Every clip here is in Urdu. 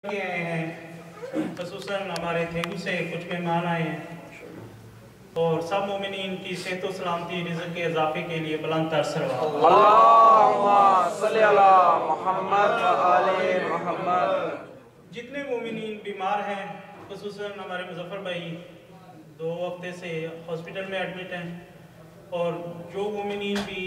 کے آئے ہیں، خصوصاً ہمارے تھیگو سے کچھ مہمان آئے ہیں اور سب مومنین کی صحت و سلامتی رزق کے اضافے کے لیے بلند تر صلوات اللہم صلی علی محمد و آل محمد۔ جتنے مومنین بیمار ہیں، خصوصاً ہمارے مظفر بھائی 2 ہفتے سے ہاسپٹل میں ایڈمٹ ہیں، اور جو مومنین بھی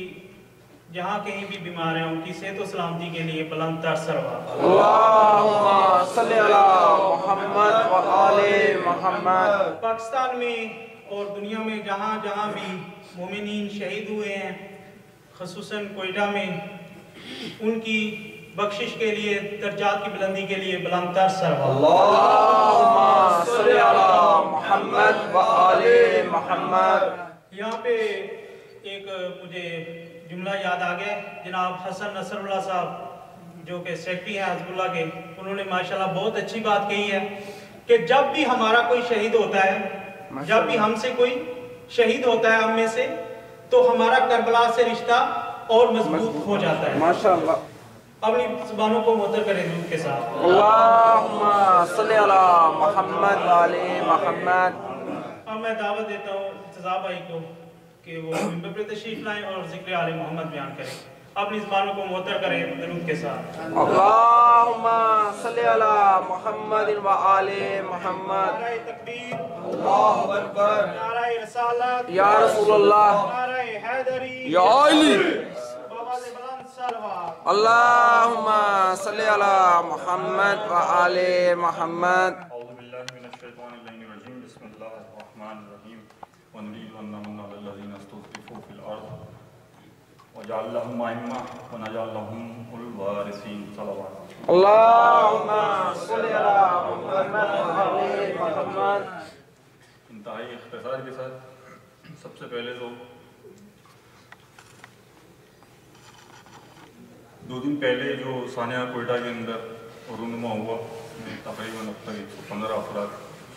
جہاں کہیں بھی بیمار ہیں ان کی صحت و سلامتی کے لیے بلند تر صلوات اللہم صلی علی محمد و آل محمد۔ پاکستان میں اور دنیا میں جہاں جہاں بھی مومنین شہید ہوئے ہیں، خصوصاً کوئٹہ میں، ان کی بخشش کے لیے، درجات کی بلندی کے لیے بلند تر صلوات اللہم صلی علی محمد و آل محمد۔ یہاں پہ ایک مجھے جملہ یاد آ گیا، جناب حسن نصر اللہ صاحب جو کہ سیکٹری ہیں حزب اللہ کے، انہوں نے ماشاءاللہ بہت اچھی بات کہی ہے کہ جب بھی ہمارا کوئی شہید ہوتا ہے، جب بھی ہم سے کوئی شہید ہوتا ہے ہم میں سے، تو ہمارا کربلا سے رشتہ اور مضبوط ہو جاتا ہے۔ ماشاءاللہ۔ اپنی زبانوں کو معطر کریں درود کے ساتھ۔ اللہم صلی علی محمد و آل محمد۔ اب میں دعوت دیتا ہوں انتظار بھائی کو کہ وہ منبر پر تشریف لائیں اور ذکر آل محمد بیان کریں۔ اپنی زبانوں کو معطر کریں درود کے ساتھ۔ اللہم صلی علی محمد و آل محمد۔ نعرہ تکبیر، اللہ اکبر، نعرہ رسالت، یا رسول اللہ، نعرہ حیدری، یا علی، بآواز بلند صلوات۔ اللہم صلی علی محمد و آل محمد۔ اعوذ باللہ من الشیطان الرجیم، بسم اللہ الرحمن الرحیم، ونريد ان نمن على الذين استضعفوا في الارض وجعل لهم ائمة ونجعل لهم الوارثين صلوات۔ اللہم صلی علی محمد و آل محمد۔ انتہائی اختصار کے ساتھ سب سے پہلے تو 2 دن پہلے جو سانحہ کوئٹہ کے اندر رونما ہوا، تقریباً اب تک 115 افراد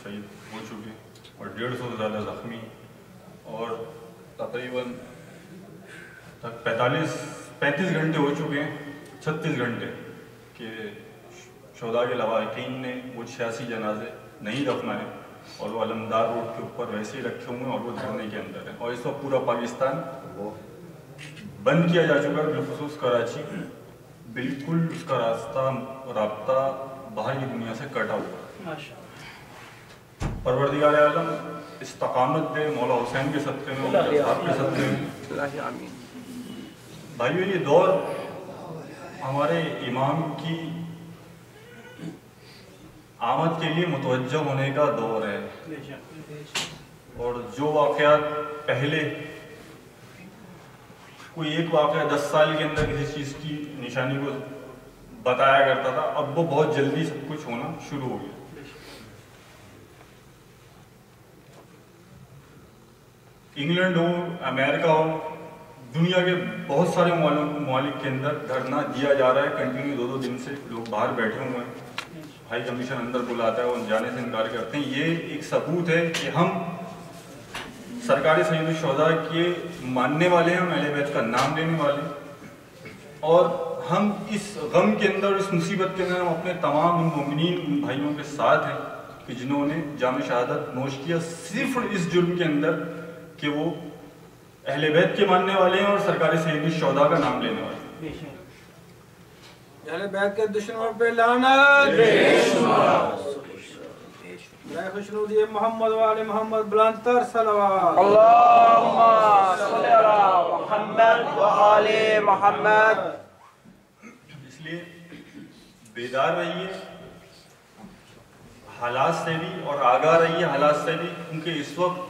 شہید ہو چکے اور 150 سے زیادہ زخمی، اور تقریباً 35 گھنٹے ہو چکے ہیں، 36 گھنٹے کہ شہداء کے لواحقین نے وہ 86 جنازے نہیں دفنائے اور وہ علمدار روڈ کے اوپر ویسے ہی رکھے ہوئے ہیں اور وہ دھرنے کے اندر ہیں، اور اس وقت پورا پاکستان بند کیا جا چکا ہے، بالخصوص کراچی بالکل اس کا رابطہ باہر کی دنیا سے کٹا ہوا ہے۔ پروردگار عالم استقامت دے مولا حسین کے صدقے میں، ان کے اصحاب کے صدقے میں۔ بھائیو، یہ دور ہمارے امام کی آمد کے لیے متوجہ ہونے کا دور ہے، اور جو واقعات پہلے کوئی ایک واقعہ 10 سال کے اندر کسی چیز کی نشانی کو بتایا کرتا تھا، اب وہ بہت جلدی سب کچھ ہونا شروع ہو گیا۔ انگلینڈ ہو، امریکہ ہو، دنیا کے بہت سارے ممالک کے اندر دھرنا دیا جا رہا ہے کنٹینیو، 2 دن سے لوگ باہر بیٹھے ہوئے ہیں، ہائی کمیشن اندر بلاتا ہے اور جانے سے انکار کرتے ہیں۔ یہ ایک ثبوت ہے کہ ہم سرکار سید الشہداء کے ماننے والے ہیں، اہل بیت کا نام لینے والے ہیں، اور ہم اس غم کے اندر، اس مصیبت کے اندر ہم اپنے تمام ان مومنین ان بھائیوں کے ساتھ ہیں کہ جنہوں نے جام شہادت نوش کیا صرف اس جرم کے اندر کہ وہ اہل بیت کے ماننے والے ہیں اور سرکار سید الشہداء کا نام لینے والے ہیں۔ اہل بیت کے دشمنوں پہ لعنت، خوشنودی محمد و آل محمد، بلند تر صلوات۔ اللہم صلی علی محمد و آل محمد۔ اس لیے بیدار رہیے حالات سے بھی اور آگاہ رہیے حالات سے بھی، کیونکہ اس وقت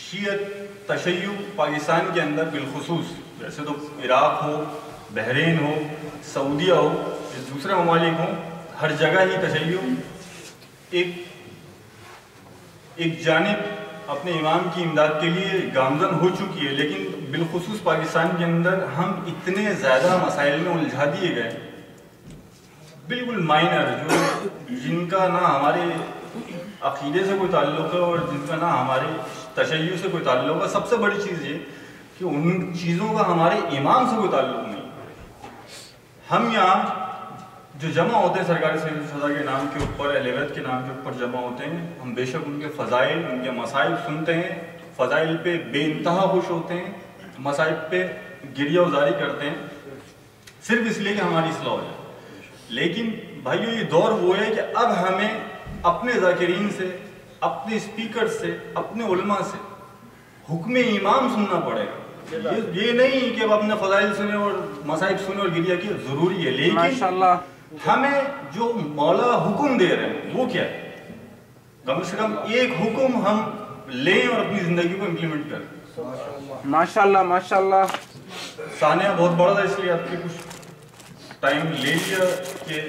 شیعت تشیع پاکستان کے اندر بالخصوص، ویسے تو عراق ہو، بحرین ہو، سعودیہ ہو، دوسرے ممالک ہوں، ہر جگہ ہی تشیع ایک جانب اپنے امام کی امداد کے لیے گامزن ہو چکی ہے، لیکن بالخصوص پاکستان کے اندر ہم اتنے زیادہ مسائل میں الجھا دیے گئے، بالکل مائنر، جن کا نہ ہمارے عقیدے سے کوئی تعلق ہے اور جن کا نہ ہمارے تشیع سے کوئی تعلق ہے۔ سب سے بڑی چیز یہ کہ ان چیزوں کا ہمارے امام سے کوئی تعلق نہیں۔ ہم یہاں جو جمع ہوتے ہیں سرکاری سید الشہداء کے نام کے اوپر، اہل بیت کے نام کے اوپر جمع ہوتے ہیں، ہم بے شک ان کے فضائل، ان کے مصائب سنتے ہیں، فضائل پہ بے انتہا خوش ہوتے ہیں، مصائب پہ گریہ وزاری کرتے ہیں، صرف اس لیے کہ ہماری اصلاح ہو جائے۔ لیکن بھائیو یہ دور وہ ہے کہ اب ہمیں اپنے ذاکرین سے، اپنے اسپیکر سے، اپنے علماء سے حکم امام سننا پڑے گا۔ یہ نہیں کہ اب اپنے فضائل سنیں اور مصائب سنیں اور گریہ کی، ضروری ہے، لیکن ہمیں جو مولا حکم دے رہے ہیں وہ کیا ہے، کم سے کم ایک حکم ہم لیں اور اپنی زندگی کو امپلیمنٹ کریں۔ ماشاءاللہ ماشاءاللہ۔ ثانیہ بہت بڑا تھا، اس لیے آپ کے کچھ ٹائم لے لیا کہ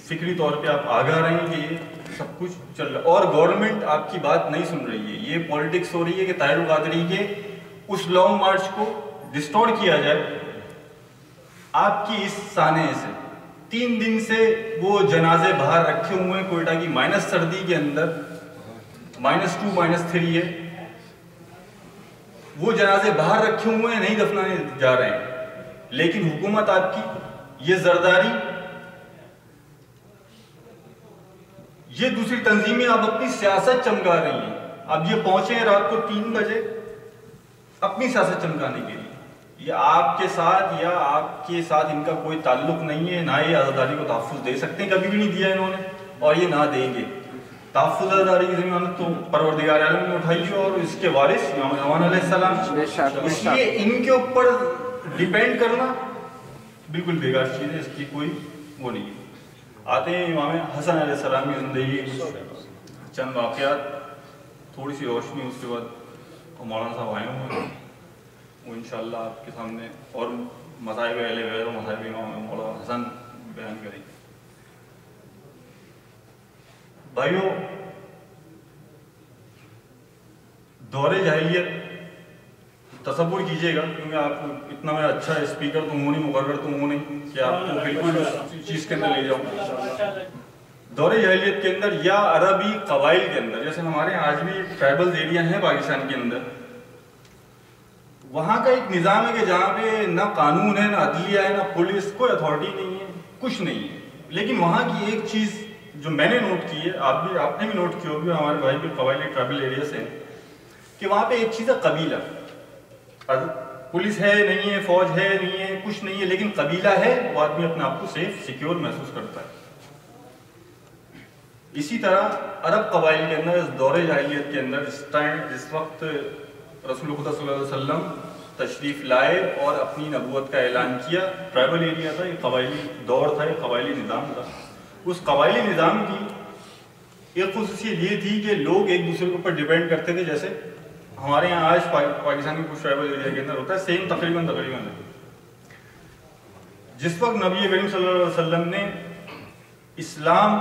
فکری طور پہ آپ آگاہ رہیں کہ یہ سب کچھ چل رہا ہے، اور گورنمنٹ آپ کی بات نہیں سن رہی ہے۔ یہ پولیٹکس ہو رہی ہے کہ طاہر القادری کے اس لانگ مارچ کو ڈسٹورٹ کیا جائے آپ کی اس سانحے سے۔ 3 دن سے وہ جنازے باہر رکھے ہوئے ہیں کوئٹہ کی مائنس سردی کے اندر، -2 -3 ہے، وہ جنازے باہر رکھے ہوئے ہیں، نہیں دفنانے جا رہے ہیں، لیکن حکومت آپ کی یہ زرداری، یہ دوسری تنظیمیں آپ اپنی سیاست چمکا رہی ہیں۔ اب یہ پہنچے ہیں رات کو 3 بجے اپنی سیاست چمکانے کے لیے۔ یہ آپ کے ساتھ یا آپ کے ساتھ ان کا کوئی تعلق نہیں ہے، نہ یہ آزاداری کو تحفظ دے سکتے ہیں، کبھی بھی نہیں دیا انہوں نے، اور یہ نہ دیں گے۔ تحفظ آزاداری کی ضمانت تو پروردگار عالم نے اٹھائی ہے اور اس کے وارث امام زمان علیہ السلام، اس لیے ان کے اوپر ڈیپینڈ کرنا بالکل بیکار چیز ہے، اس کی کوئی وہ نہیں ہے۔ آتے ہیں امام حسن علیہ السلام کی زندگی، چند واقعات، تھوڑی سی روشنی، اس کے بعد مولانا صاحب آئے ہوئے ہیں، وہ انشاءاللہ آپ کے سامنے اور مذاہب اہل بیت و مذاہب امام مولانا حسن بیان کریں گے۔ بھائیو، دور جاہلیت تصور کیجئے گا، کیونکہ آپ اتنا میں اچھا اسپیکر تو ہوں نہیں، مقرر تو ہوں نہیں کہ آپ کو بالکل اس چیز کے اندر لے جاؤں۔ دور جاہلیت کے اندر یا عربی قبائل کے اندر، جیسے ہمارے آج بھی ٹرائبل ایریا ہیں پاکستان کے اندر، وہاں کا ایک نظام ہے کہ جہاں پہ نہ قانون ہے، نہ عدلیہ ہے، نہ پولیس، کوئی اتھارٹی نہیں ہے، کچھ نہیں ہے، لیکن وہاں کی ایک چیز جو میں نے نوٹ کی ہے، آپ نے بھی نوٹ کی ہوگی، ہمارے بھائی بھی قبائلی ٹرائبل ایریا سے ہیں، کہ وہاں پہ ایک چیز ہے قبیلہ۔ پولیس ہے نہیں ہے، فوج ہے نہیں ہے، کچھ نہیں ہے، لیکن قبیلہ ہے، وہ آدمی اپنے آپ کو سیف سیکیور محسوس کرتا ہے۔ اسی طرح عرب قبائل کے اندر، اس دور جاہلیت کے اندر، جس وقت رسول خدا صلی اللہ علیہ وسلم تشریف لائے اور اپنی نبوت کا اعلان کیا، ٹرائبل ایریا تھا، یہ قبائلی دور تھا، یہ قبائلی نظام تھا۔ اس قبائلی نظام کی ایک خصوصیت یہ تھی کہ لوگ ایک دوسرے کے اوپر ڈیپینڈ کرتے تھے، جیسے ہمارے یہاں آج پاکستان کے کچھ ٹرائبل ایریا کے اندر ہوتا ہے، سیم تقریباً جس وقت نبی کریم صلی اللہ علیہ وسلم نے اسلام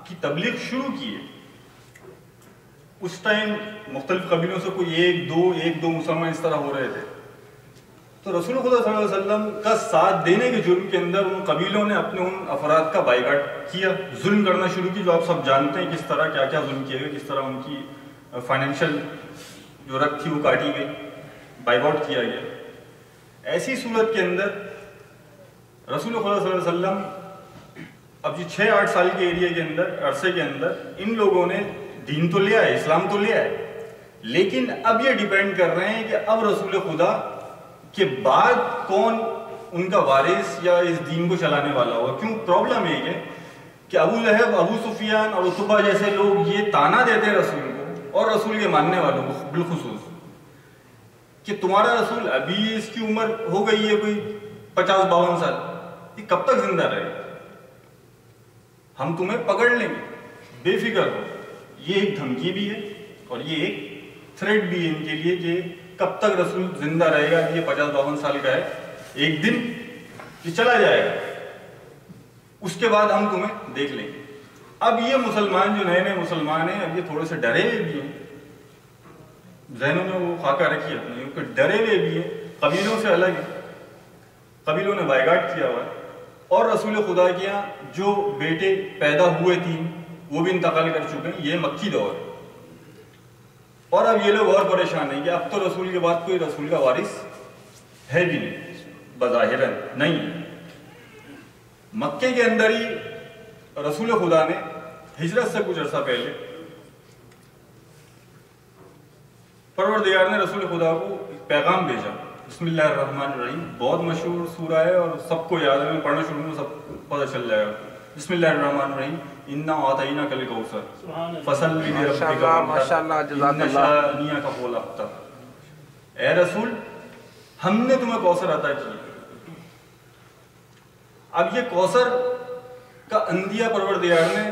کی تبلیغ شروع کی ہے، اس ٹائم مختلف قبیلوں سے کوئی ایک دو مسلمان اس طرح ہو رہے تھے، تو رسول خدا صلی اللہ علیہ وسلم کا ساتھ دینے کے جرم کے اندر ان قبیلوں نے اپنے ان افراد کا بائیکاٹ کیا، ظلم کرنا شروع کی، جو آپ سب جانتے ہیں کس طرح کیا کیا ظلم کیے گئے، کس طرح ان کی فائنینشیل جو رقم تھی وہ کاٹی گئی، بائیک آؤٹ کیا گیا۔ ایسی صورت کے اندر رسول خدا صلی اللہ علیہ وسلم اب یہ 6-8 سال کے ایریا کے اندر، عرصے کے اندر، ان لوگوں نے دین تو لیا ہے، اسلام تو لیا ہے، لیکن اب یہ ڈیپینڈ کر رہے ہیں کہ اب رسول خدا کے بعد کون ان کا وارث یا اس دین کو چلانے والا ہوگا۔ کیوں؟ پرابلم ایک ہے کہ ابو لہب، ابو سفیان اور عتبہ جیسے لوگ یہ تانا دیتے ہیں رسول کو اور رسول کے ماننے والوں کو بالخصوص کہ تمہارا رسول ابھی اس کی عمر ہو گئی ہے کوئی 50-52 سال، یہ کب تک زندہ رہے گا؟ ہم تمہیں پکڑ لیں گے، بے فکر ہو۔ یہ ایک دھمکی بھی ہے اور یہ ایک تھریٹ بھی ہے ان کے لیے کہ کب تک رسول زندہ رہے گا، یہ 50-52 سال کا ہے، ایک دن یہ چلا جائے گا، اس کے بعد ہم تمہیں دیکھ لیں گے۔ اب یہ مسلمان جو نئے مسلمان ہیں، اب یہ تھوڑے سے ڈرے ہوئے بھی ہیں، ذہنوں میں وہ خاکہ رکھی اپنے، کیونکہ ڈرے ہوئے بھی ہیں، قبیلوں سے الگ ہیں، قبیلوں نے بائیکاٹ کیا ہوا ہے، اور رسول خدا کے یہاں جو بیٹے پیدا ہوئے تھے وہ بھی انتقال کر چکے ہیں، یہ مکی دور ہے، اور اب یہ لوگ اور پریشان ہیں کہ اب تو رسول کے بعد کوئی رسول کا وارث ہے بھی نہیں، بظاہراً نہیں ہے۔ مکے کے اندر ہی رسول خدا نے ہجرت سے کچھ عرصہ پہلے پروردگار نے رسول خدا کو پیغام بھیجا. بسم اللہ الرحمن الرحیم بہت مشہور سورہ ہے اور سب کو یاد ہے, میں پڑھنا شروع کروں سب پتہ چل جائے گا. بسم اللہ الرحمن الرحیم انا اعطیناک الکوثر فصل لربک ماشاءاللہ جزاک ان شانئک هو الابتر. اے رسول ہم نے تمہیں کوثر عطا کی. اب یہ کوثر کا اندیہ پروردگار نے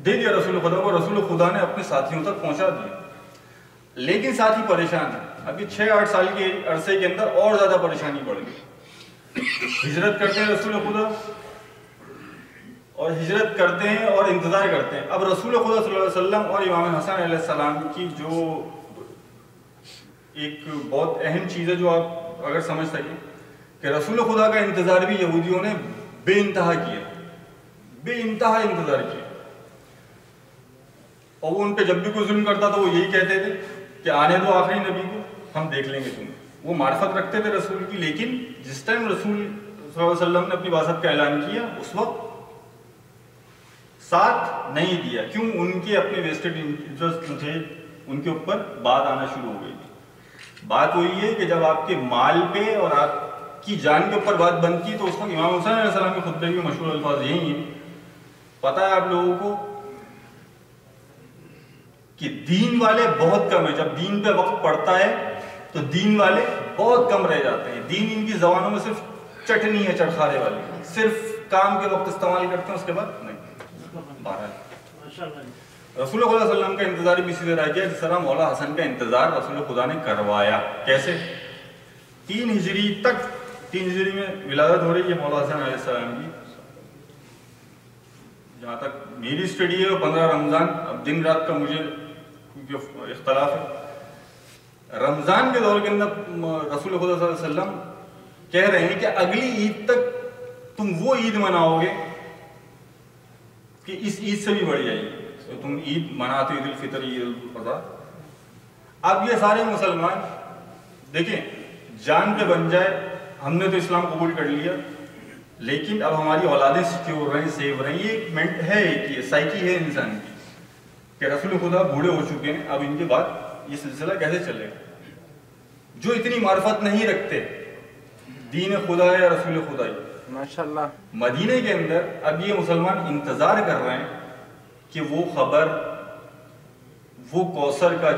دے دیا رسول خدا کو, رسول خدا نے اپنے ساتھیوں تک پہنچا دیا. لیکن ساتھی پریشان ہیں. ابھی 6-8 سال کے عرصے کے اندر اور زیادہ پریشانی بڑھ گئی. ہجرت کرتے ہیں رسول خدا اور ہجرت کرتے ہیں اور انتظار کرتے ہیں. اب رسول خدا صلی اللہ علیہ وسلم اور امام حسن علیہ السلام کی جو ایک بہت اہم چیز ہے جو آپ اگر سمجھ سکیں کہ رسول خدا کا انتظار بھی یہودیوں نے بے انتہا کیا, بے انتہا انتظار کیا. اور وہ ان پہ جب بھی کوئی ظلم کرتا تھا وہ یہی کہتے تھے کہ آنے دو آخری نبی کو, ہم دیکھ لیں گے تمہیں. وہ معرفت رکھتے تھے رسول کی, لیکن جس ٹائم رسول صلی اللہ علیہ وسلم نے اپنی بعثت کا اعلان کیا اس وقت ساتھ نہیں دیا. کیوں؟ ان کے اپنے ویسٹڈ انٹرسٹ تھے, ان کے اوپر بات آنا شروع ہو گئی تھی. بات وہی ہے کہ جب آپ کے مال پہ اور آپ کی جان کے اوپر بات بنتی ہے تو اس وقت امام حسین علیہ السلام کے خطبے کے مشہور الفاظ یہی ہیں. پتہ ہے آپ لوگوں کو کہ دین والے بہت کم ہیں. جب دین پہ وقت پڑتا ہے تو دین والے بہت کم رہ جاتے ہیں. دین ان کی زبانوں میں صرف چٹنی ہے, چٹخارے والی, صرف کام کے وقت استعمال کرتے ہیں, اس کے بعد نہیں. رسول خدا صلی اللہ علیہ وسلم کا انتظار بھی اسی طرح کیا جس طرح مولا حسن کا انتظار رسول خدا نے کروایا. کیسے؟ 3 ہجری تک, 3 ہجری میں ولادت ہو رہی ہے مولا حسن علیہ السلام کی. جہاں تک میری اسٹڈی ہے وہ 15 رمضان, اب دن رات کا مجھے کیونکہ اختلاف ہے. رمضان کے دور کے اندر رسول خدا صلی اللہ علیہ وسلم کہہ رہے ہیں کہ اگلی عید تک تم وہ عید مناؤ گے کہ اس عید سے بھی بڑھ جائے گی. تم عید مناتے عید الفطر, عید الاضحیٰ. اب یہ سارے مسلمان دیکھیں جان پہ بن جائے, ہم نے تو اسلام قبول کر لیا لیکن اب ہماری اولادیں سیکیور رہیں, سیو رہیں. یہ ایک منٹ ہے, ایک سائیکی ہے انسان کی کہ رسول خدا بوڑھے ہو چکے ہیں, اب ان کے بعد یہ سلسلہ کیسے چلے گا. جو اتنی معرفت نہیں رکھتے دین خدا یا رسول خدا, ماشاءاللہ مدینے کے اندر اب یہ مسلمان انتظار کر رہے ہیں کہ وہ خبر, وہ کوثر کا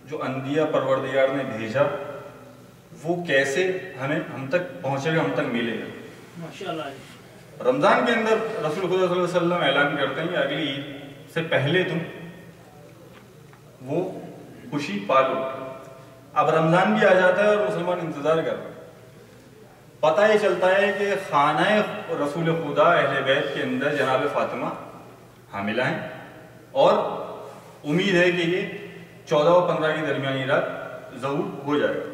جو اندیہ پروردگار نے بھیجا وہ کیسے ہم تک پہنچے گا, ہم تک ملے گا. ماشاءاللہ. رمضان کے اندر رسول خدا صلی اللہ علیہ وسلم اعلان کرتے ہیں کہ اگلی عید سے پہلے تم وہ خوشی پالو. اب رمضان بھی آ جاتا ہے اور مسلمان انتظار کر رہے ہیں. پتہ یہ چلتا ہے کہ خانہ رسول خدا اہل بیت کے اندر جناب فاطمہ حاملہ ہیں اور امید ہے کہ یہ 14 اور 15 کی درمیانی رات ظہور ہو جائے گا.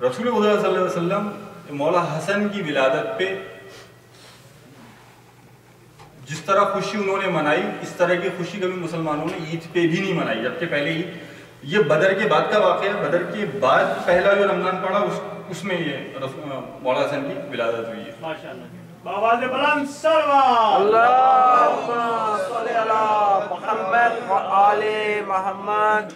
رسول خدا صلی اللہ علیہ وسلم مولا حسن کی ولادت پہ جس طرح خوشی انہوں نے منائی اس طرح کی خوشی کبھی مسلمانوں نے عید پہ بھی نہیں منائی. جبکہ پہلے عید یہ بدر کے بعد کا واقعہ ہے, بدر کے بعد پہلا جو رمضان پڑا اس میں یہ مولا حسن کی ولادت ہوئی ہے. ماشاءاللہ. بآواز بلند صلوات. اللہم صلی علی محمد و آل محمد.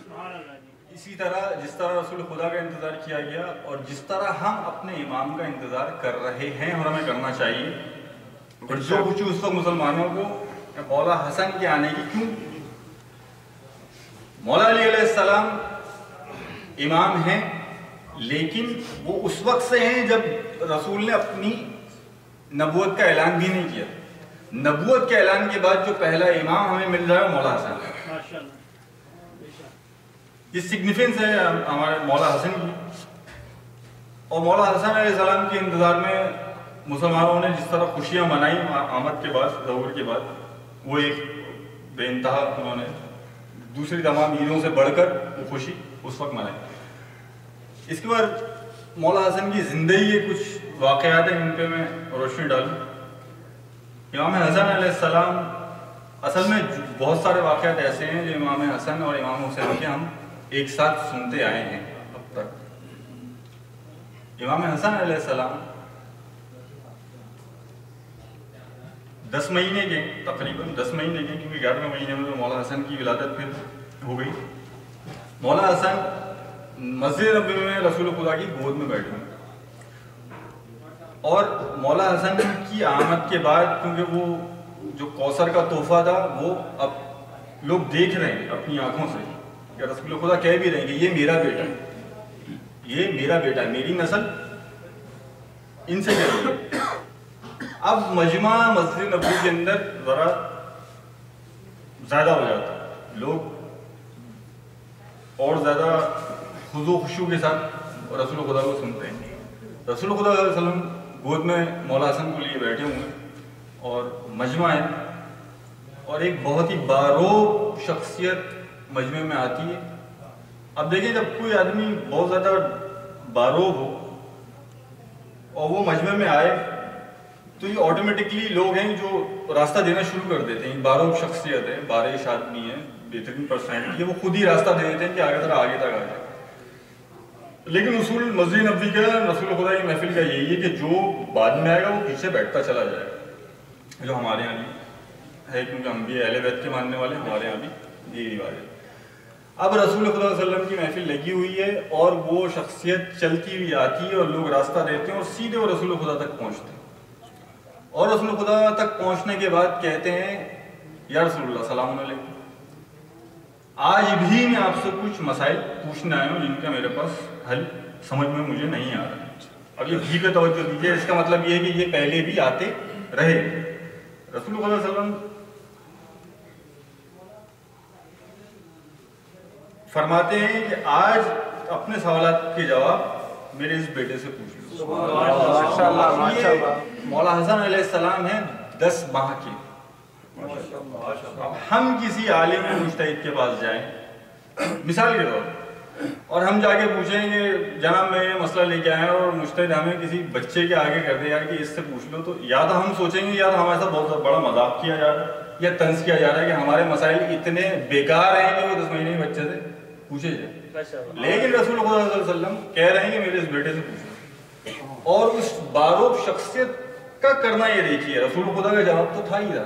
اسی طرح جس طرح رسول خدا کا انتظار کیا گیا اور جس طرح ہم اپنے امام کا انتظار کر رہے ہیں اور ہمیں کرنا چاہیے, اور جو کچھ اس وقت مسلمانوں کو مولا حسن کے آنے کی, کیوں مولا علی علیہ السلام امام ہیں لیکن وہ اس وقت سے ہیں جب رسول نے اپنی نبوت کا اعلان بھی نہیں کیا. نبوت کے اعلان کے بعد جو پہلا امام ہمیں مل رہا ہے مولا حسن ہے. یہ سگنیفینس ہے ہمارے مولا حسن کی. اور مولا حسن علیہ السلام کے انتظار میں مسلمانوں نے جس طرح خوشیاں منائی آمد کے بعد, ظہور کے بعد, وہ ایک بے انتہا انہوں نے دوسری تمام عیدوں سے بڑھ کر وہ خوشی اس وقت منائی. اس کے بعد مولا حسن کی زندگی کے کچھ واقعات ہیں ان پہ میں روشنی ڈالوں. امام حسن علیہ السلام اصل میں بہت سارے واقعات ایسے ہیں جو امام حسن اور امام حسین کے ہم ایک ساتھ سنتے آئے ہیں اب تک. امام حسن علیہ السلام 10 مہینے کے تقریباً 10 مہینے کے، کیونکہ 11ویں مہینے میں تو مولانا حسن کی ولادت پھر ہو گئی. مولانا حسن مسجد نبوی میں رسول خدا کی گود میں بیٹھے ہیں، اور مولانا حسن کی آمد کے بعد کیونکہ وہ جو کوثر کا تحفہ تھا وہ اب لوگ دیکھ رہے ہیں اپنی آنکھوں سے کہ رسول خدا کہہ بھی رہے ہیں کہ یہ میرا بیٹا ہے، یہ میرا بیٹا ہے، میری نسل ان سے کہہ رہی ہے. اب مجمع مسجد نبوی کے اندر ذرا زیادہ ہو جاتا ہے، لوگ اور زیادہ خضوع و خشوع کے ساتھ رسول خدا کو سنتے ہیں. رسول خدا صلی اللہ علیہ وسلم گود میں مولا حسن کو لیے بیٹھے ہوئے ہیں اور مجمع ہے، اور ایک بہت ہی باروب شخصیت مجمع میں آتی ہے. اب دیکھیں جب کوئی آدمی بہت زیادہ باروب ہو اور وہ مجمع میں آئے تو یہ آٹومیٹکلی لوگ ہیں جو راستہ دینا شروع کر دیتے ہیں. باروب شخصیت ہے، بارش آدمی ہے، بہترین پرسنالٹی ہے، وہ خود ہی راستہ دے دیتے ہیں کہ آگے تک آ جائے. لیکن اصول مسجد نبوی کا رسول خدا کی محفل کا یہی ہے کہ جو بعد میں آئے گا وہ پیچھے بیٹھتا چلا جائے گا، جو ہمارے یہاں بھی ہے کیونکہ ہم بھی اہل بیت کے ماننے والے ہیں، ہمارے یہاں بھی یہ رواج ہے. اب رسول خدا صلی اللہ علیہ وسلم کی محفل لگی ہوئی ہے اور وہ شخصیت چلتی ہوئی آتی ہے اور لوگ راستہ دیتے ہیں اور سیدھے وہ رسول خدا تک پہنچتے ہیں. اور رسول خدا تک پہنچنے کے بعد کہتے ہیں یا رسول اللہ سلام علیکم، آج بھی میں آپ سے کچھ مسائل پوچھنے آیا ہوں جن کا میرے پاس حل سمجھ میں مجھے نہیں آ رہا. اب یہ بھی پہ توجہ دیجیے، اس کا مطلب یہ ہے کہ یہ پہلے بھی آتے رہے. رسول اللہ صلی اللہ علیہ وسلم فرماتے ہیں کہ آج اپنے سوالات کے جواب میرے اس بیٹے سے پوچھ لو. مولا حسن علیہ السلام ہیں 10 ماہ کے. اب ہم کسی عالم مجتہد کے پاس جائیں مثال کے طور اور ہم جا کے پوچھیں کہ جناب میں یہ مسئلہ لے کے آیا اور مجتہد ہمیں کسی بچے کے آگے کر دے یار کہ اس سے پوچھ لو، تو یا تو ہم سوچیں گے یا تو ہمارے ساتھ بہت بڑا مذاق کیا جا رہا ہے یا طنز کیا جا رہا ہے کہ ہمارے مسائل اتنے بیکار ہیں کہ وہ 10 مہینے کے بچے سے پوچھے جائیں. لیکن رسول خدا صلی اللہ علیہ وسلم کہہ رہے ہیں کہ میرے اس بیٹے سے پوچھو، اور اس باروب شخصیت کا کرنا یہ دیکھیے. رسول خدا کا جواب تو تھا ہی تھا.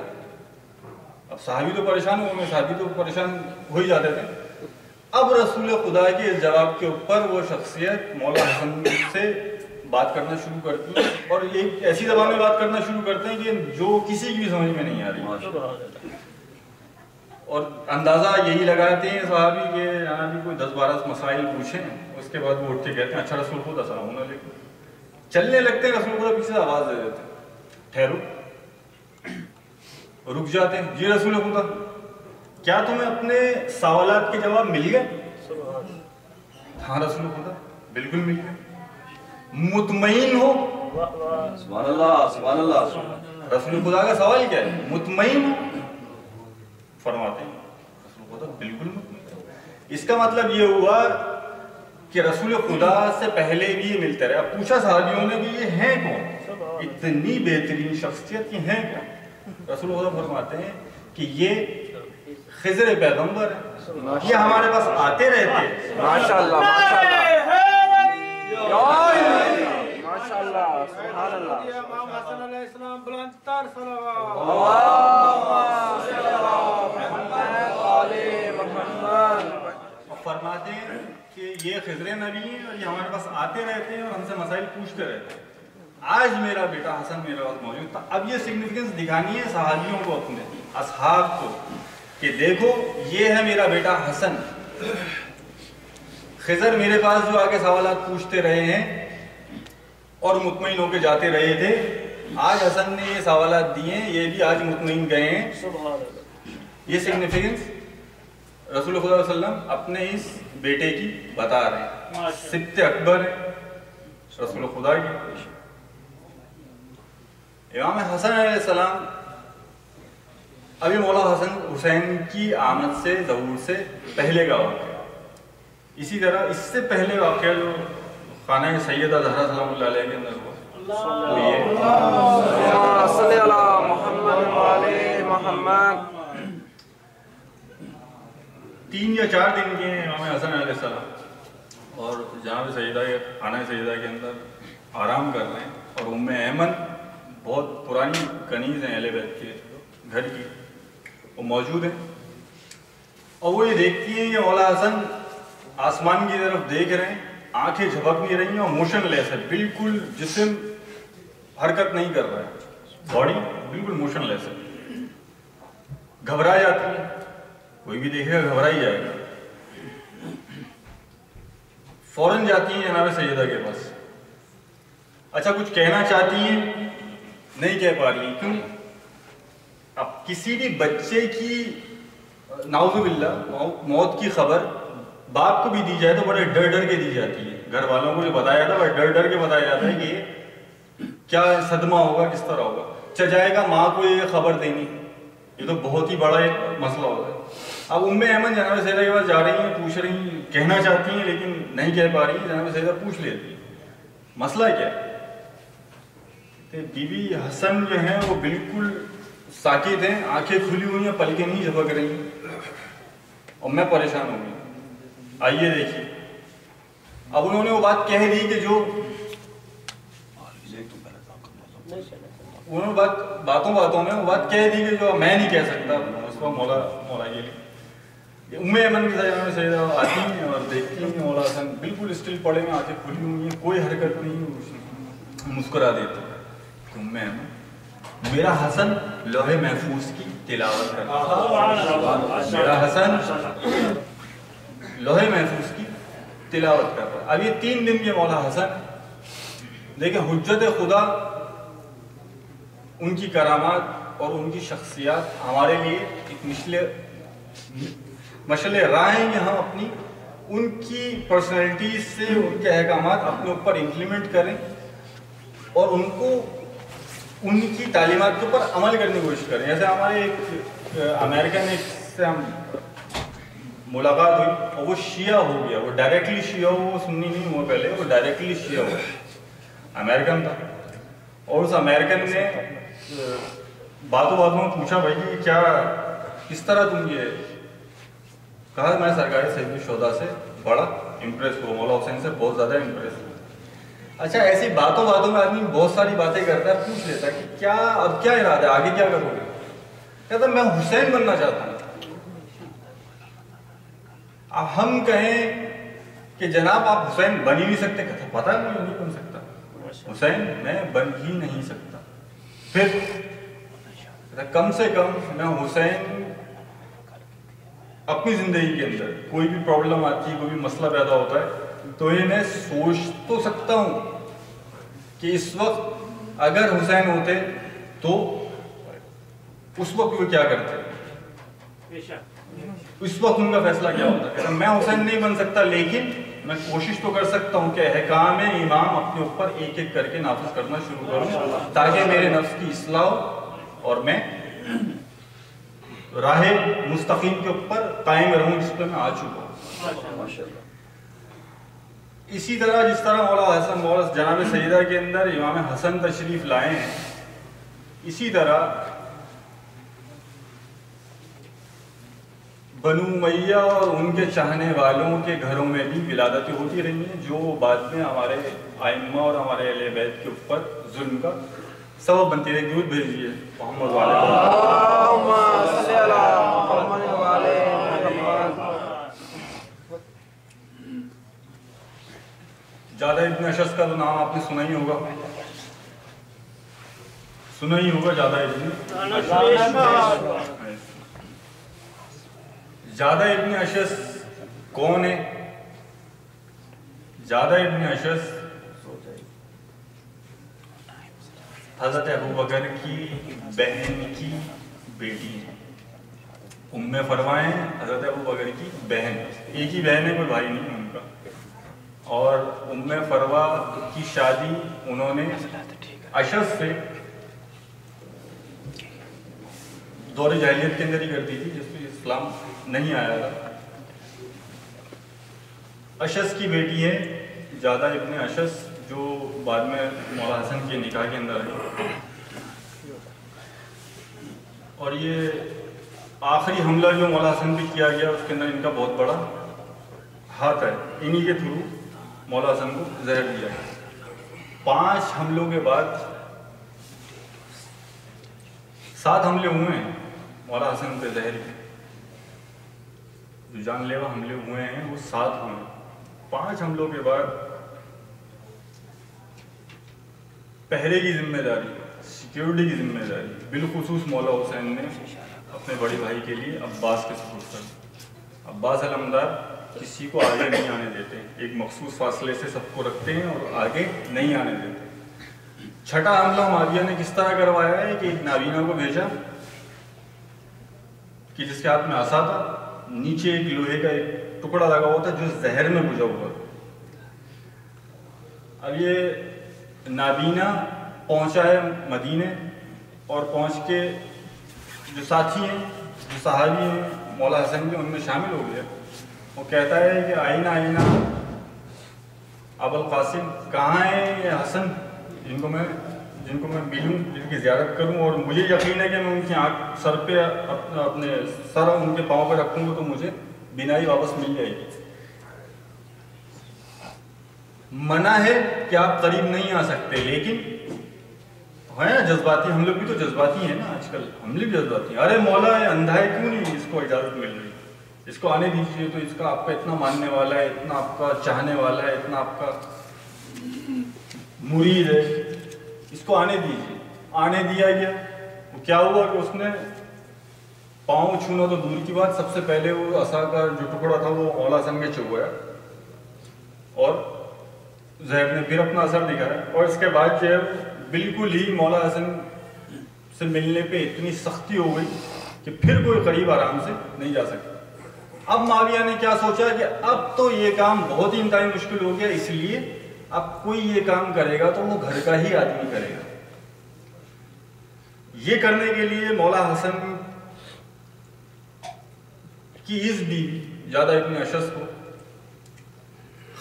اب صحابی تو پریشان ہوئے، صحابی تو پریشان ہو ہی جاتے تھے. اب رسول خدا کے اس جواب کے اوپر وہ شخصیت مولا حسن سے بات کرنا شروع کرتی ہے اور ایک ایسی زبان میں بات کرنا شروع کرتے ہیں کہ جو کسی کی بھی سمجھ میں نہیں آ رہی. اور اندازہ یہی لگاتے ہیں صحابی کہ یہاں بھی کوئی 10-12 مسائل پوچھیں، اس کے بعد وہ اٹھ کے کہتے ہیں اچھا رسول خدا السلام علیکم. چلنے لگتے ہیں، رسول خدا پیچھے سے آواز دے دیتے ہیں ٹھہرو. رک جاتے ہیں، جی رسول خدا کیا تمہیں اپنے سوالات کے جواب مل گئے؟ ہاں رسول خدا بالکل مل گئے. مطمئن ہو؟ سبحان اللہ سبحان اللہ. رسول خدا کا سوال کیا ہے؟ مطمئن ہو؟ فرماتے ہیں رسول خدا بالکل مطمئن. اس کا مطلب یہ ہوا کہ رسول خدا سے پہلے بھی یہ ملتے رہے. اب پوچھا صحابیوں نے کہ یہ ہیں کون، اتنی بہترین شخصیت یہ ہیں کون؟ رسول خدا فرماتے ہیں کہ یہ خضر پیغمبر ہیں، یہ ہمارے پاس آتے رہتے ہیں. ماشاءاللہ ماشاءاللہ سبحان اللہ. امام حسن علیہ السلام بلند تر صلوات. فرماتے ہیں کہ یہ خضر نبی ہیں اور یہ ہمارے پاس آتے رہتے ہیں اور ہم سے مسائل پوچھتے رہتے ہیں. آج میرا بیٹا حسن میرے پاس موجود تھا. اب یہ سگنیفیکنس دکھانی ہے صحابیوں کو، اپنے اصحاب کو، کہ دیکھو یہ ہے میرا بیٹا حسن. خضر میرے پاس جو آگے سوالات پوچھتے رہے ہیں اور مطمئن ہو کے جاتے رہے تھے، آج حسن نے یہ سوالات دیے ہیں، یہ بھی آج مطمئن گئے ہیں. یہ سگنیفیکنس رسول خدا صلی اللہ علیہ وسلم اپنے اس بیٹے کی بتا رہے ہیں. سبت اکبر ہے رسول خدا کی. امام حسن علیہ السلام ابھی مولا حسن حسین کی آمد سے ظہور سے پہلے کا واقعہ. اسی طرح اس سے پہلے واقعہ جو خانہ سیدہ زہرا سلام اللہ علیہ کے اندر ہوا وہ یہ صلی اللہ محمد وعلی محمد. 3 یا 4 دن کے امام حسن علیہ السلام اور جہاں سیدہ خانہ سیدہ کے اندر آرام کر رہے ہیں اور ام ایمن بہت پرانی کنیز ہیں اہل بیت کے گھر کی، وہ موجود ہیں، اور وہ یہ دیکھتی ہیں کہ مولا حسن آسمان کی طرف دیکھ رہے ہیں، آنکھیں جھپک نہیں رہی ہیں اور موشن لیس ہے، بالکل جسم حرکت نہیں کر رہا ہے، باڈی بالکل موشن لیس ہے، گھبرا جاتی ہے، کوئی بھی دیکھے گا گھبرا ہی جائے گا، فوراً جاتی ہیں جناب سیدہ کے پاس، اچھا کچھ کہنا چاہتی ہیں، نہیں کہہ پا رہی ہیں، کیوں؟ اب کسی بھی بچے کی نعوذ باللہ موت کی خبر باپ کو بھی دی جائے تو بڑے ڈر ڈر کے دی جاتی ہے، گھر والوں کو جو بتایا جاتا ہے بڑے ڈر ڈر کے بتایا جاتا ہے کہ یہ کیا صدمہ ہوگا، کس طرح ہوگا، اچھا جائے گا ماں کو یہ خبر دینی، یہ تو بہت ہی بڑا ایک مسئلہ ہوتا ہے۔ اب ام ایمن جناب سیدہ کے پاس جا رہی ہیں، پوچھ رہی ہیں، کہنا چاہتی ہیں لیکن نہیں کہہ پا رہی ہیں، جناب سیدہ پوچھ لیتی ہیں مسئلہ کیا ہے؟ بی بی حسن جو ہیں وہ بالکل ساکت ہیں، آنکھیں کھلی ہوئی ہیں، پلکیں نہیں جھپک رہی ہیں، اور میں پریشان ہو گئی۔ آئیے دیکھیے، اب انہوں نے وہ بات کہہ دی کہ جو انہوں نے باتوں میں وہ بات کہہ دی کہ جو میں نہیں کہہ سکتا، اس کو مولا کے لیے۔ ام ایمن کے ساتھ سیدہ آتی ہیں اور دیکھتی ہیں مولا حسن بالکل اسٹل پڑے ہیں، آنکھیں کھلی ہوئی ہیں، کوئی حرکت نہیں، مسکرا دیتی ہیں۔ ام ایمن، میرا حسن لوح محفوظ کی تلاوت کر رہا ہے، میرا حسن لوح محفوظ کی تلاوت کر رہا ہے۔ اب یہ 3 دن کے مولا حسن دیکھیں، حجت خدا، ان کی کرامات اور ان کی شخصیات ہمارے لیے ایک مشعل راہ ہیں کہ ہم اپنی ان کی پرسنالٹیز سے ان کے احکامات اپنے اوپر امپلیمنٹ کریں اور ان کو ان کی تعلیمات کے اوپر عمل کرنے کی کوشش کریں۔ جیسے ہمارے ایک امریکن ایک سے ہم ملاقات ہوئی اور وہ شیعہ ہو گیا، وہ ڈائریکٹلی شیعہ ہو، وہ سنی نہیں ہوا پہلے، وہ ڈائریکٹلی شیعہ ہو، امریکن تھا، اور اس امریکن نے باتوں میں پوچھا بھائی کہ کیا کس طرح تم یہ کہا، میں سرکاری سید الشہداء سے بڑا امپریس ہوا، مولا حسین سے بہت زیادہ امپریس ہوا۔ اچھا ایسی باتوں میں آدمی بہت ساری باتیں کرتا ہے، پوچھ لیتا ہے کہ کیا اب کیا ارادہ ہے، آگے کیا کرو گے؟ کہتا میں حسین بننا چاہتا ہوں۔ اب ہم کہیں کہ جناب آپ حسین بن ہی نہیں سکتے، کہتا پتہ ہے میں نہیں بن سکتا، حسین میں بن ہی نہیں سکتا۔ پھر کم سے کم میں حسین اپنی زندگی کے اندر کوئی بھی پرابلم آتی ہے، کوئی بھی مسئلہ پیدا ہوتا ہے تو یہ میں سوچ تو سکتا ہوں کہ اس وقت اگر حسین ہوتے تو اس وقت وہ کیا کرتے، اس وقت ان کا فیصلہ کیا ہوتا ہے۔ میں حسین نہیں بن سکتا لیکن میں کوشش تو کر سکتا ہوں کہ احکام امام اپنے اوپر ایک ایک کر کے نافذ کرنا شروع کروں تاکہ میرے نفس کی اصلاح ہو اور میں راہ مستقیم کے اوپر قائم رہوں جس پہ میں آ چکا ہوں۔ اسی طرح جس طرح مولا جناب سیدہ کے اندر امام حسن تشریف لائے ہیں، اسی طرح بنو امیہ اور ان کے چاہنے والوں کے گھروں میں بھی ولادتیں ہوتی رہی ہیں جو بعد میں ہمارے ائمہ اور ہمارے اہل بیت کے اوپر ظلم کا سبب بنتی رہی۔ درود بھیجیے محمد والے جادہ ابن اشعث کا تو نام آپ نے سنا ہی ہوگا، جادہ ابن اشعث کون ہے؟ جادہ ابن اشعث حضرت ابوبکر کی بہن کی بیٹی ہے، ام فرمائیں حضرت ابوبکر کی بہن، ایک ہی بہن ہے، کوئی بھائی نہیں ہے ان کا، اور ام فروا کی شادی انہوں نے اشعث سے دور جاہلیت کے اندر ہی کرتی تھی جس میں اسلام نہیں آیا تھا۔ اشعث کی بیٹی ہے جادہ ابن اشعث جو بعد میں مولا حسن کے نکاح کے اندر ہے، اور یہ آخری حملہ جو مولا حسن پہ کیا گیا اس کے اندر ان کا بہت بڑا ہاتھ ہے، انہی کے تھرو مولا حسن کو زہر دیا گیا۔ 5 حملوں کے بعد 7 حملے ہوئے ہیں مولا حسن پہ زہر کے، جو جان لیوا حملے ہوئے ہیں وہ 7 ہوئے ہیں۔ 5 حملوں کے بعد پہرے کی ذمہ داری، سیکیورٹی کی ذمہ داری بالخصوص مولا حسین نے اپنے بڑے بھائی کے لیے عباس کے سپرد کر۔ عباس علمدار کسی کو آگے نہیں آنے دیتے، ایک مخصوص فاصلے سے سب کو رکھتے ہیں اور آگے نہیں آنے دیتے۔ 6واں حملہ معاویہ نے کس طرح کروایا ہے کہ ایک نابینا کو بھیجا کہ جس کے ہاتھ میں عصا تھا، نیچے ایک لوہے کا ایک ٹکڑا لگا ہوا تھا جو زہر میں بجھا ہوا تھا۔ اب یہ نابینا پہنچا ہے مدینے اور پہنچ کے جو ساتھی ہیں، جو صحابی ہیں مولا حسن کے، ان میں شامل ہو گیا۔ وہ کہتا ہے کہ آئینہ آئینہ ابوالقاسم، کہاں ہے یہ حسن جن کو میں ملوں، جن کی زیارت کروں، اور مجھے یقین ہے کہ میں ان کی آنکھ سر پہ اپنے سر ان کے پاؤں پہ رکھوں گا تو مجھے بینائی واپس مل جائے گی۔ منع ہے کہ آپ قریب نہیں آ سکتے، لیکن ہے جذباتی، ہم لوگ بھی تو جذباتی ہیں نا آج کل، ہم لوگ جذباتی ہیں۔ ارے مولا یہ اندھا ہے، کیوں نہیں اس کو اجازت مل رہی، اس کو آنے دیجیے، تو اس کا آپ کا اتنا ماننے والا ہے، اتنا آپ کا چاہنے والا ہے، اتنا آپ کا مرید ہے، اس کو آنے دیجیے۔ آنے دیا گیا، وہ کیا ہوا کہ اس نے پاؤں چھونا تو دور کی بات، سب سے پہلے وہ عصا کا جو ٹکڑا تھا وہ مولا حسن کے چبویا اور زہر نے پھر اپنا اثر دکھایا، اور اس کے بعد جو ہے بالکل ہی مولا حسن سے ملنے پہ اتنی سختی ہو گئی کہ پھر کوئی قریب آرام سے نہیں جا سکتا۔ اب معاویہ نے کیا سوچا کہ اب تو یہ کام بہت ہی انتہائی مشکل ہو گیا، اس لیے اب کوئی یہ کام کرے گا تو وہ گھر کا ہی آدمی کرے گا۔ یہ کرنے کے لیے مولا حسن کی اس بیوی زیادہ ابن اشس کو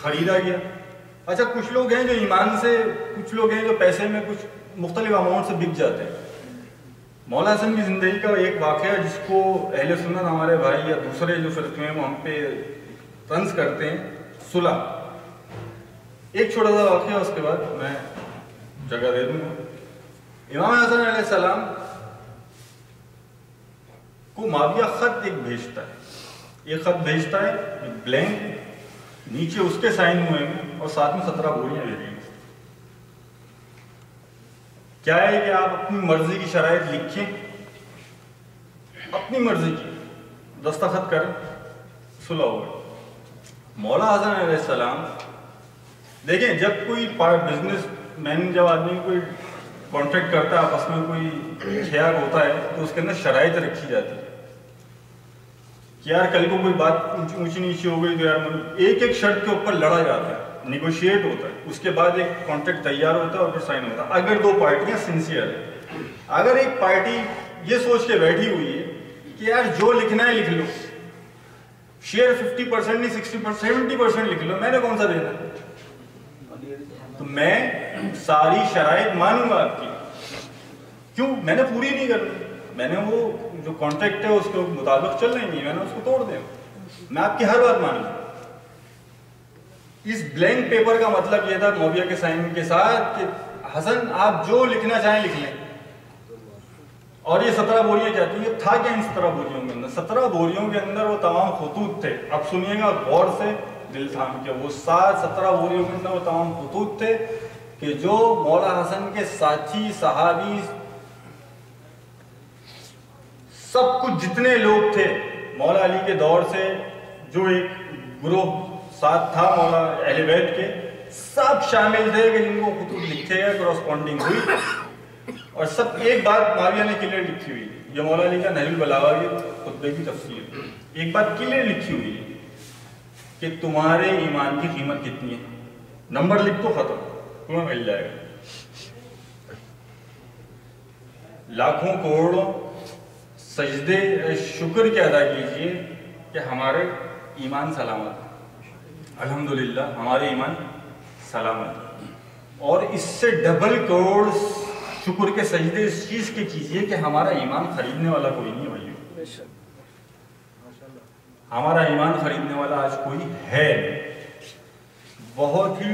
خریدا گیا۔ اچھا، کچھ لوگ ہیں جو ایمان سے، کچھ لوگ ہیں جو پیسے میں کچھ مختلف اماؤنٹ سے بک جاتے ہیں۔ مولا حسن کی زندگی کا ایک واقعہ جس کو اہل سنت ہمارے بھائی یا دوسرے جو فرقے ہیں وہ ہم پہ طنز کرتے ہیں، صلح۔ ایک چھوٹا سا واقعہ، اس کے بعد میں جگہ دے دوں گا۔ امام حسن علیہ السلام کو معاویہ خط ایک بھیجتا ہے، ایک خط بھیجتا ہے بلینک، نیچے اس کے سائن ہوئے ہیں اور ساتھ میں 17 بوریاں بھیجیں گے۔ کیا ہے کہ آپ اپنی مرضی کی شرائط لکھیں، اپنی مرضی کی دستخط کریں، صلح ہو گئی۔ مولا حسن علیہ السلام دیکھیں، جب کوئی بزنس مین، جب آدمی کوئی کانٹریکٹ کرتا ہے، آپس میں کوئی خیال ہوتا ہے تو اس کے اندر شرائط رکھی جاتی ہے کہ یار کل کو کوئی بات اونچی نیچی ہو گئی تو یار ایک ایک شرط کے اوپر لڑا جاتا ہے، نیگوشیٹ ہوتا ہے، اس کے بعد ایک کانٹریکٹ تیار ہوتا ہے اور پھر سائن ہوتا ہے۔ اگر دو پارٹیاں سنسیئر ہیں، اگر ایک پارٹی یہ سوچ کے بیٹھی ہوئی ہے کہ یار جو لکھنا ہے لکھ لو، شیئر 50% نہیں 60%، 70% لکھ لو، میں نے کون سا دینا ہے، تو میں ساری شرائط مانوں گا آپ کی، کیوں؟ میں نے پوری نہیں کرنی، میں نے وہ جو کانٹریکٹ ہے اس کے مطابق چل رہی نہیں، میں نے اس کو توڑ دیا، میں آپ کی ہر بات مانوں گا۔ اس بلینک پیپر کا مطلب یہ تھا معاویہ کے سائن کے ساتھ کہ حسن آپ جو لکھنا چاہیں لکھ لیں۔ اور یہ 17 بوریاں کہتی ہیں، تھا کیا ان 17 بوریوں کے اندر؟ 17 بوریوں کے اندر وہ تمام خطوط تھے، اب سنیے گا غور سے، دل تھام کے، وہ 17 بوریوں کے اندر وہ تمام خطوط تھے کہ جو مولا حسن کے ساتھی، صحابی، سب کچھ جتنے لوگ تھے مولا علی کے دور سے، جو ایک گروہ ساتھ تھا مولا اہل بیت کے، سب شامل تھے کہ جن کو خطوط لکھے گئے، کراسپونڈنگ ہوئی، اور سب ایک بات معاویہ نے کلیئر لکھی ہوئی، یہ مولا علی کا نہج البلاغہ کے خطبے کی تفسیر، ایک بات کلیئر لکھی ہوئی ہے کہ تمہارے ایمان کی قیمت کتنی ہے، نمبر لکھ تو ختم، تمہیں مل جائے گا۔ لاکھوں کروڑوں سجدے شکر کے ادا کیجئے کہ ہمارے ایمان سلامت ہے، الحمدللہ ہمارے ایمان سلامت ہے، اور اس سے ڈبل کروڑ شکر کے سجدے اس چیز کے کیجئے کہ ہمارا ایمان خریدنے والا کوئی نہیں بھائیو، ہمارا ایمان خریدنے والا آج کوئی ہے۔ بہت ہی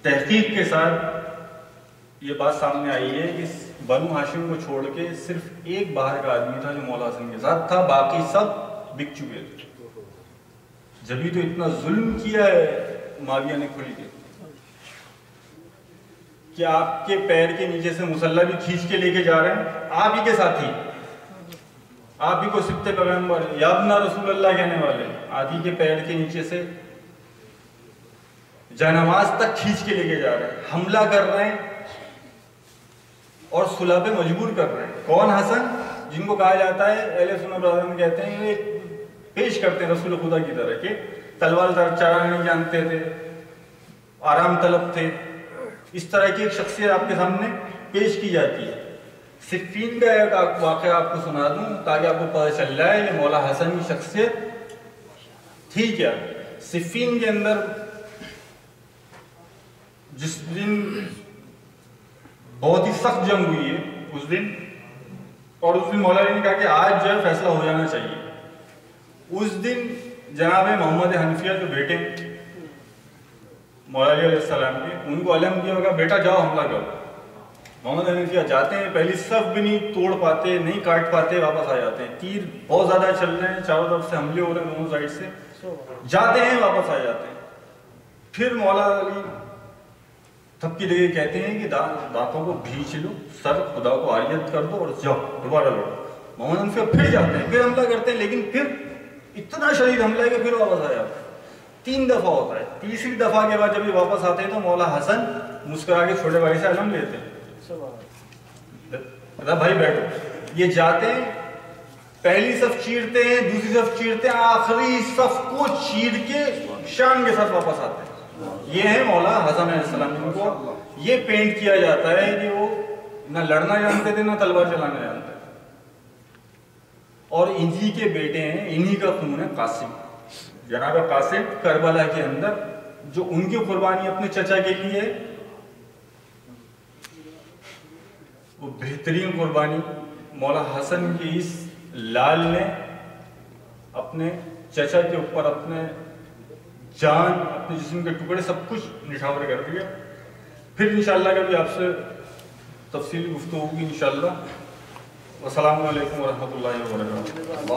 تحقیق کے ساتھ یہ بات سامنے آئی ہے کہ بنو ہاشم کو چھوڑ کے صرف ایک باہر کا آدمی تھا جو مولا حسن کے ساتھ تھا، باقی سب بک چکے تھے۔ جبھی تو اتنا ظلم کیا ہے معاویہ نے کھل کے کہ آپ کے پیر کے نیچے سے مسلح بھی کھینچ کے لے کے جا رہے ہیں، آپ ہی کے ساتھی، آپ ہی کو سبت پیغمبر یا ابن رسول اللہ کہنے والے، آپ ہی کے پیر کے نیچے سے جانماز تک کھینچ کے لے کے جا رہے ہیں، حملہ کر رہے ہیں اور صلح پہ مجبور کر رہے ہیں۔ کون حسن؟ جن کو کہا جاتا ہے اہل سنت برادران کہتے ہیں یہ پیش کرتے ہیں رسول خدا کی طرح کہ تلوار چلانا نہیں جانتے تھے، آرام طلب تھے، اس طرح کی ایک شخصیت آپ کے سامنے پیش کی جاتی ہے۔ صفین کا ایک واقعہ آپ کو سنا دوں تاکہ آپ کو پتہ چل جائے یہ مولا حسن کی شخصیت تھی کیا۔ صفین کے اندر جس دن بہت ہی سخت جنگ ہوئی ہے اس دن، اور اس دن مولا علی نے کہا کہ آج جو ہے فیصلہ ہو جانا چاہیے۔ اس دن جناب محمد حنفیہ جو بیٹے مولا علی علیہ السلام کے، ان کو علم دیا ہوگا بیٹا جاؤ حملہ کرو۔ محمد حنفیہ جاتے ہیں، پہلی صف بھی نہیں توڑ پاتے، نہیں کاٹ پاتے، واپس آ جاتے ہیں۔ تیر بہت زیادہ چل رہے ہیں، چاروں طرف سے حملے ہو رہے ہیں دونوں سائڈ سے، جاتے ہیں واپس آ جاتے ہیں۔ پھر مولا علی تھپکی دے کے کہتے ہیں کہ دانتوں کو بھینچ لو، سر خدا کو عاریت کر دو اور جاؤ دوبارہ لڑو۔ محمد حنفیہ پھر جاتے ہیں، پھر حملہ کرتے ہیں، لیکن پھر اتنا شدید حملہ ہے کہ پھر واپس آ جاتے ہیں۔ 3 دفعہ ہوتا ہے۔ تیسری دفعہ کے بعد جب یہ واپس آتے ہیں تو مولا حسن مسکرا کے چھوٹے بھائی سے علم لیتے ہیں، بھائی بیٹھو۔ یہ جاتے ہیں، پہلی صف چیرتے ہیں، دوسری صف چیرتے ہیں، آخری صف کو چیر کے شان کے ساتھ واپس آتے ہیں۔ یہ ہے مولا حسن علیہ السلام، جن کو یہ پینٹ کیا جاتا ہے کہ وہ نہ لڑنا جانتے تھے نہ تلوار چلانا جانتے تھے، اور انہی کے بیٹے ہیں، انہی کا خون ہے قاسم۔ جناب قاسم کربلا کے اندر جو ان کی قربانی اپنے چچا کے لیے، وہ بہترین قربانی مولا حسن کی اس لال نے اپنے چچا کے اوپر اپنے جان، اپنے جسم کے ٹکڑے سب کچھ نچھاور کر دیا۔ پھر انشاءاللہ کبھی آپ سے تفصیلی گفتگو ہوگی انشاءاللہ۔ والسلام علیکم ورحمۃ اللہ وبرکاتہ۔